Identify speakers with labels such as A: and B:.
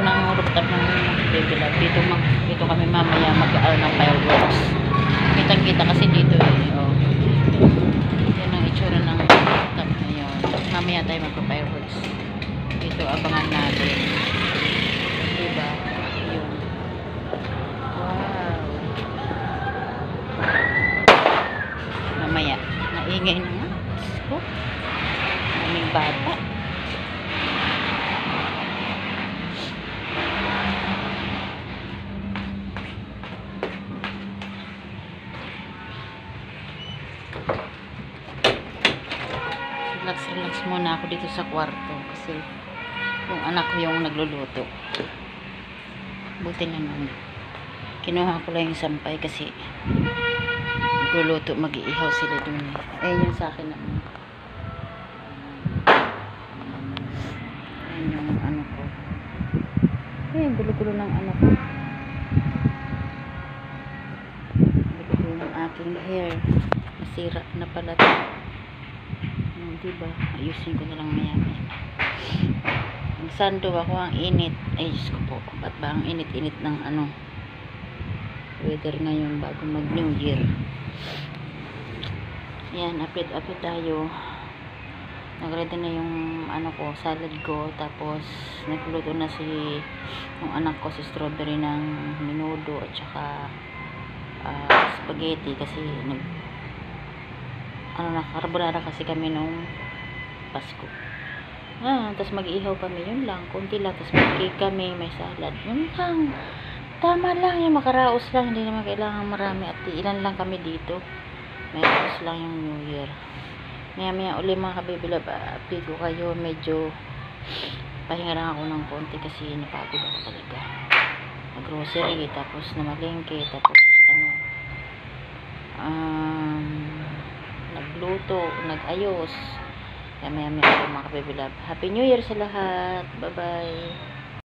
A: ng rooftop ng Baby Love. Dito kami mamaya mag-aal ng fireworks. Kitang-kita kasi dito eh. Oh. Yan ang itsura ng rooftop ngayon. Mamaya tayo magpa-fireworks. Dito abangan natin. Diba? Yun. Wow. Mamaya. Naingay na nga. Oh. Aming bata. Relax muna ako dito sa kwarto kasi yung anak ko yung nagluluto. Buti naman kinuha ko lang yung sampay kasi nagluluto, mag-iihaw sila dun eh. Ayun yung sa akin naman. Ayun yung ano ko. Ayun, gulo-gulo ng ano ko. Gulo-gulo ng aking hair. Nasira na pala ito. Diba? Ayusin ko na lang maya-maya. Nagsando ako, ang init. Ay, Diyos ko po. Ba't ba ang init-init ng ano weather ngayon bago mag New Year? Yan, apit-apit tayo. Nagready na yung ano ko, salad ko. Tapos, nagluto na yung anak ko si strawberry ng menudo at saka spaghetti kasi carbonara kasi kami nung Pasko. Tapos mag-ihaw kami, yun lang, konti lang. Tapos mag-cake kami, may salad, yun lang. Tama lang, yung makaraos lang, hindi naman kailangan marami. At ilan lang kami dito, may raos lang yung New Year. Maya uli mga ka-Baby Love, update ko kayo. Medyo pahinga lang ako ng konti kasi napagod ako talaga. Nag-grocery, tapos namalengke, tapos nagluto, nag-ayos. Maya ako mga ka-Baby Love. Happy New Year sa lahat. Bye bye.